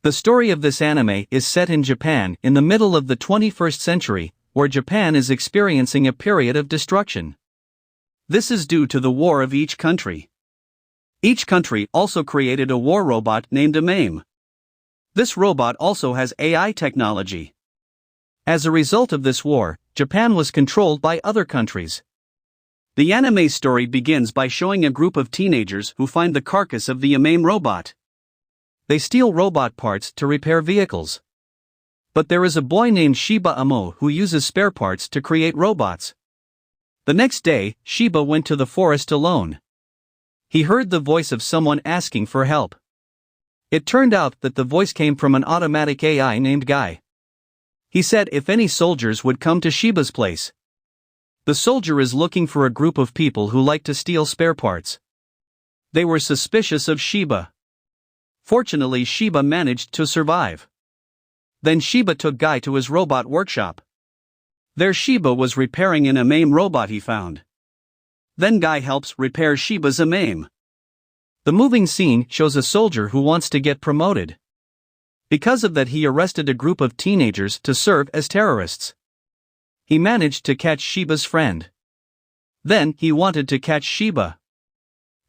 The story of this anime is set in Japan in the middle of the 21st century, where Japan is experiencing a period of destruction. This is due to the war of each country. Each country also created a war robot named AMAIM. This robot also has AI technology. As a result of this war, Japan was controlled by other countries. The anime story begins by showing a group of teenagers who find the carcass of the AMAIM robot. They steal robot parts to repair vehicles. But there is a boy named Shiba Amo who uses spare parts to create robots. The next day, Shiba went to the forest alone. He heard the voice of someone asking for help. It turned out that the voice came from an automatic AI named Guy. He said if any soldiers would come to Shiba's place. The soldier is looking for a group of people who like to steal spare parts. They were suspicious of Shiba. Fortunately, Shiba managed to survive. Then Shiba took Guy to his robot workshop. There Shiba was repairing an AMAIM robot he found. Then Guy helps repair Shiba's AMAIM. The moving scene shows a soldier who wants to get promoted. Because of that, he arrested a group of teenagers to serve as terrorists. He managed to catch Shiba's friend. Then he wanted to catch Shiba.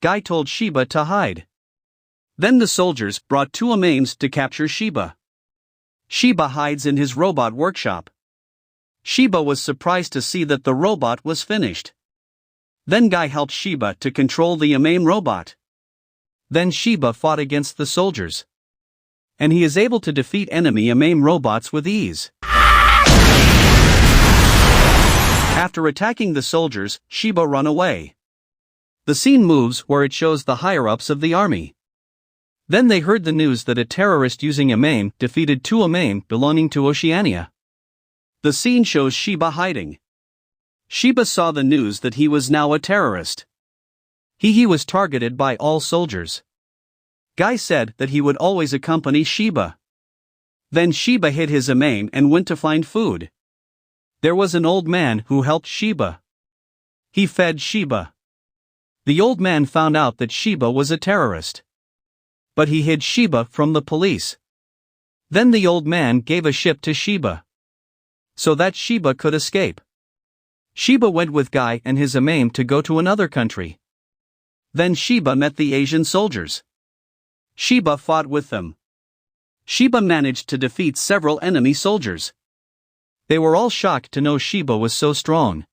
Guy told Shiba to hide. Then the soldiers brought two AMAIMs to capture Shiba. Shiba hides in his robot workshop. Shiba was surprised to see that the robot was finished. Then Guy helped Shiba to control the AMAIM robot. Then Shiba fought against the soldiers. And he is able to defeat enemy AMAIM robots with ease. After attacking the soldiers, Shiba run away. The scene moves where it shows the higher-ups of the army. Then they heard the news that a terrorist using AMAIM defeated two AMAIM belonging to Oceania. The scene shows Shiba hiding. Shiba saw the news that he was now a terrorist. He was targeted by all soldiers. Guy said that he would always accompany Shiba. Then Shiba hid his AMAIM and went to find food. There was an old man who helped Shiba. He fed Shiba. The old man found out that Shiba was a terrorist. But he hid Shiba from the police. Then the old man gave a ship to Shiba, so that Shiba could escape. Shiba went with Guy and his AMAIM to go to another country. Then Shiba met the Asian soldiers. Shiba fought with them. Shiba managed to defeat several enemy soldiers. They were all shocked to know Shiba was so strong.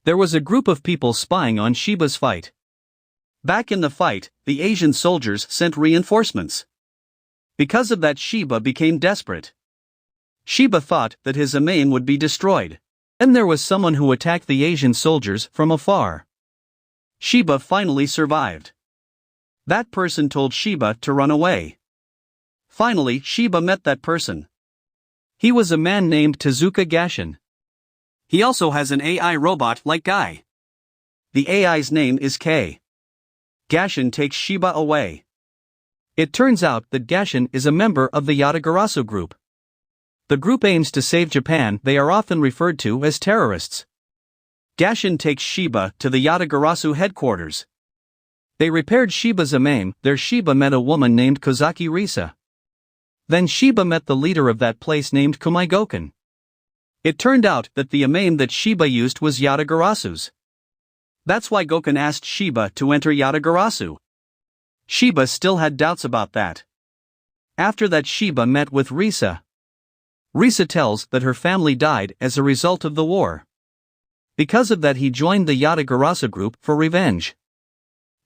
There was a group of people spying on Shiba's fight. Back in the fight, the Asian soldiers sent reinforcements. Because of that, Shiba became desperate. Shiba thought that his AMAIM would be destroyed. Then there was someone who attacked the Asian soldiers from afar. Shiba finally survived. That person told Shiba to run away. Finally, Shiba met that person. He was a man named Tezuka Gashin. He also has an AI robot like Guy. The AI's name is K. Gashin takes Shiba away. It turns out that Gashin is a member of the Yatagarasu group. The group aims to save Japan. They are often referred to as terrorists. Gashin takes Shiba to the Yatagarasu headquarters. They repaired Shiba's AMAIM. There Shiba met a woman named Kozaki Risa. Then Shiba met the leader of that place named Kumai Goken. It turned out that the AMAIM that Shiba used was Yatagarasu's. That's why Goken asked Shiba to enter Yatagarasu. Shiba still had doubts about that. After that, Shiba met with Risa. Risa tells that her family died as a result of the war. Because of that, he joined the Yatagarasu group for revenge.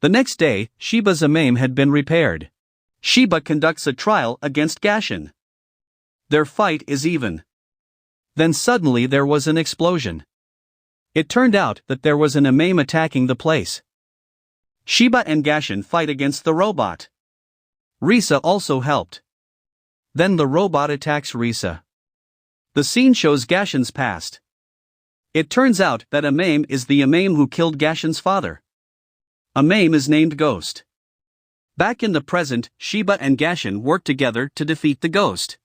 The next day, Shiba's AMAIM had been repaired. Shiba conducts a trial against Gashin. Their fight is even. Then suddenly there was an explosion. It turned out that there was an AMAIM attacking the place. Shiba and Gashin fight against the robot. Risa also helped. Then the robot attacks Risa. The scene shows Gashin's past. It turns out that AMAIM is the AMAIM who killed Gashin's father. AMAIM is named Ghost. Back in the present, Shiba and Gashin work together to defeat the ghost.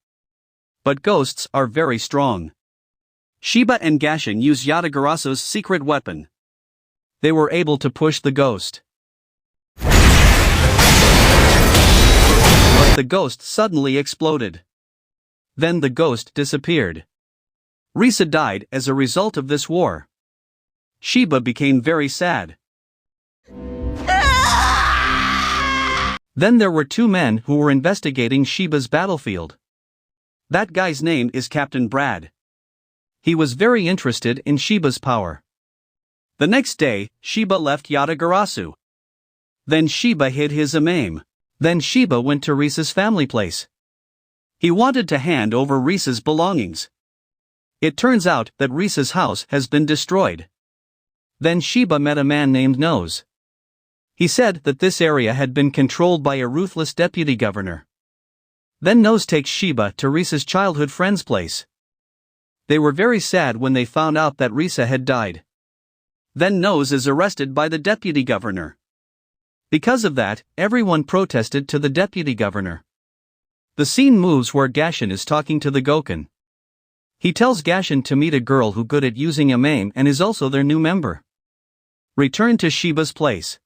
But ghosts are very strong. Shiba and Gashin use Yatagarasu's secret weapon. They were able to push the ghost. the ghost suddenly exploded. Then the ghost disappeared. Risa died as a result of this war. Shiba became very sad. Then there were two men who were investigating Shiba's battlefield. That guy's name is Captain Brad. He was very interested in Shiba's power. The next day, Shiba left Yatagarasu. Then Shiba hid his AMAIM. Then Shiba went to Risa's family place. He wanted to hand over Risa's belongings. It turns out that Risa's house has been destroyed. Then Shiba met a man named Nose. He said that this area had been controlled by a ruthless deputy governor. Then Nose takes Shiba to Risa's childhood friend's place. They were very sad when they found out that Risa had died. Then Nose is arrested by the deputy governor. Because of that, everyone protested to the deputy governor. The scene moves where Gashin is talking to the Goken. He tells Gashin to meet a girl who good at using AMAIM and is also their new member. Return to Shiba's place.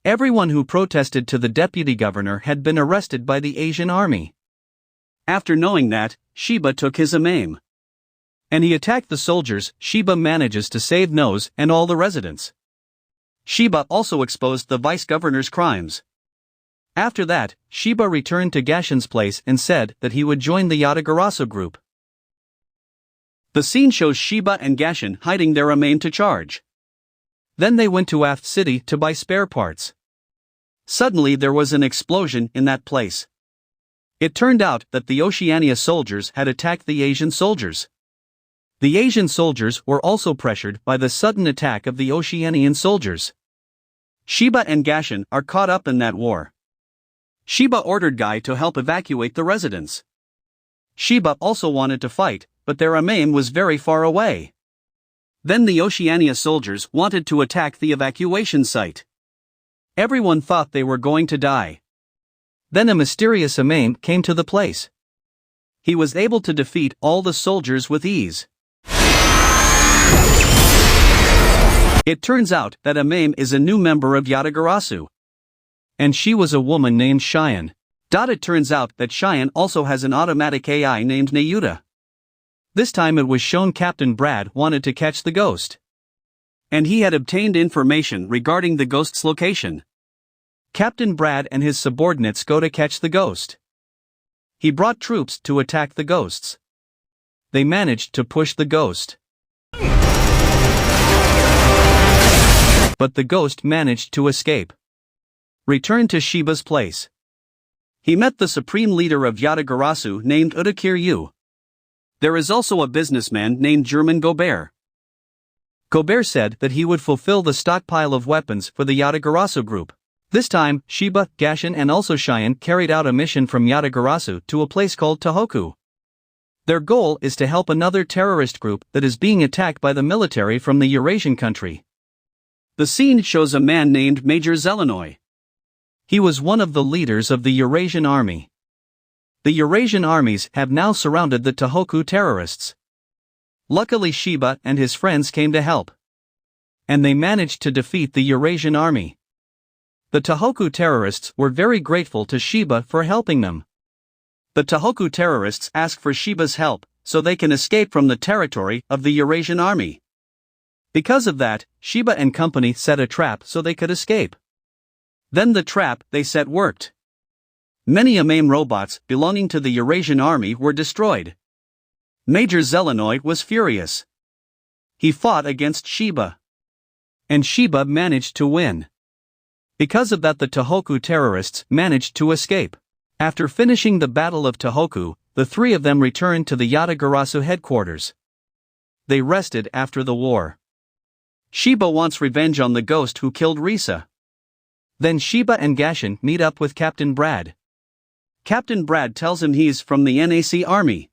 Everyone who protested to the deputy governor had been arrested by the Asian army. After knowing that, Shiba took his AMAIM. And he attacked the soldiers. Shiba manages to save Nose and all the residents. Shiba also exposed the vice-governor's crimes. After that, Shiba returned to Gashin's place and said that he would join the Yatagarasu group. The scene shows Shiba and Gashin hiding their AMAIM to charge. Then they went to Aft City to buy spare parts. Suddenly there was an explosion in that place. It turned out that the Oceania soldiers had attacked the Asian soldiers. The Asian soldiers were also pressured by the sudden attack of the Oceanian soldiers. Shiba and Gashin are caught up in that war. Shiba ordered Guy to help evacuate the residents. Shiba also wanted to fight, but their AMAIM was very far away. Then the Oceania soldiers wanted to attack the evacuation site. Everyone thought they were going to die. Then a mysterious AMAIM came to the place. He was able to defeat all the soldiers with ease. It turns out that AMAIM is a new member of Yatagarasu. And she was a woman named Cheyenne. It turns out that Cheyenne also has an automatic AI named Nayuta. This time it was shown Captain Brad wanted to catch the ghost. And he had obtained information regarding the ghost's location. Captain Brad and his subordinates go to catch the ghost. He brought troops to attack the ghosts. They managed to push the ghost. But the ghost managed to escape. Returned to Shiba's place. He met the supreme leader of Yatagarasu named Udakiryu. There is also a businessman named German Gobert. Gobert said that he would fulfill the stockpile of weapons for the Yatagarasu group. This time, Shiba, Gashin and also Cheyenne carried out a mission from Yatagarasu to a place called Tohoku. Their goal is to help another terrorist group that is being attacked by the military from the Eurasian country. The scene shows a man named Major Zelenoy. He was one of the leaders of the Eurasian army. The Eurasian armies have now surrounded the Tohoku terrorists. Luckily Shiba and his friends came to help. And they managed to defeat the Eurasian army. The Tohoku terrorists were very grateful to Shiba for helping them. The Tohoku terrorists ask for Shiba's help so they can escape from the territory of the Eurasian army. Because of that, Shiba and company set a trap so they could escape. Then the trap they set worked. Many AMAIM robots belonging to the Eurasian army were destroyed. Major Zelenoy was furious. He fought against Shiba. And Shiba managed to win. Because of that, the Tohoku terrorists managed to escape. After finishing the Battle of Tohoku, the three of them returned to the Yatagarasu headquarters. They rested after the war. Shiba wants revenge on the ghost who killed Risa. Then Shiba and Gashin meet up with Captain Brad. Captain Brad tells him he's from the NAC army.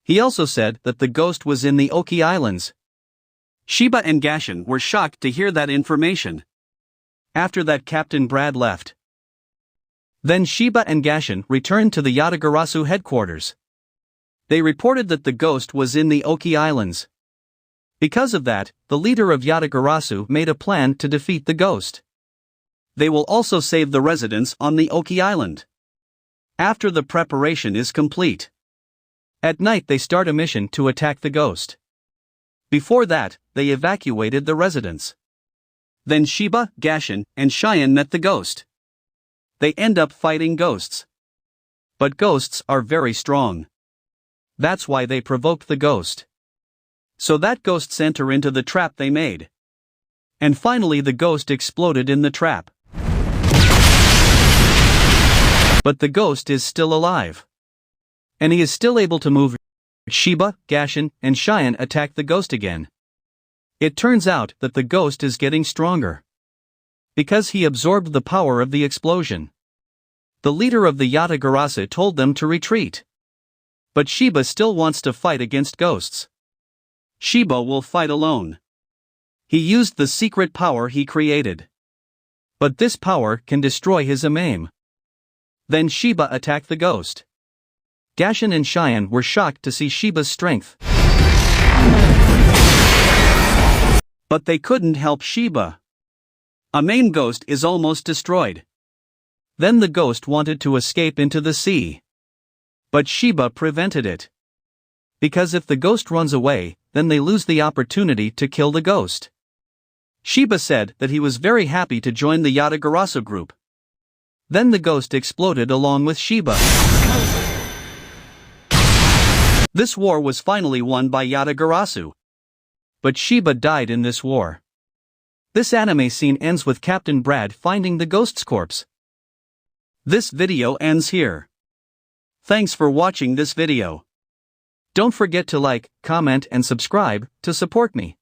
He also said that the ghost was in the Oki Islands. Shiba and Gashin were shocked to hear that information. After that, Captain Brad left. Then Shiba and Gashin returned to the Yatagarasu headquarters. They reported that the ghost was in the Oki Islands. Because of that, the leader of Yatagarasu made a plan to defeat the ghost. They will also save the residents on the Oki Island. After the preparation is complete. At night they start a mission to attack the ghost. Before that, they evacuated the residence. Then Shiba, Gashin, and Cheyenne met the ghost. They end up fighting ghosts. But ghosts are very strong. That's why they provoked the ghost. So that ghost sent her into the trap they made. And finally the ghost exploded in the trap. But the ghost is still alive. And he is still able to move. Shiba, Gashin, and Cheyenne attack the ghost again. It turns out that the ghost is getting stronger. Because he absorbed the power of the explosion. The leader of the Yatagarasu told them to retreat. But Shiba still wants to fight against ghosts. Shiba will fight alone. He used the secret power he created. But this power can destroy his AMAIM. Then Shiba attacked the ghost. Gashin and Cheyenne were shocked to see Shiba's strength. But they couldn't help Shiba. AMAIM ghost is almost destroyed. Then the ghost wanted to escape into the sea. But Shiba prevented it. Because if the ghost runs away, then they lose the opportunity to kill the ghost. Shiba said that he was very happy to join the Yatagarasu group. Then the ghost exploded along with Shiba. This war was finally won by Yatagarasu. But Shiba died in this war. This anime scene ends with Captain Brad finding the ghost's corpse. This video ends here. Thanks for watching this video. Don't forget to like, comment and subscribe to support me.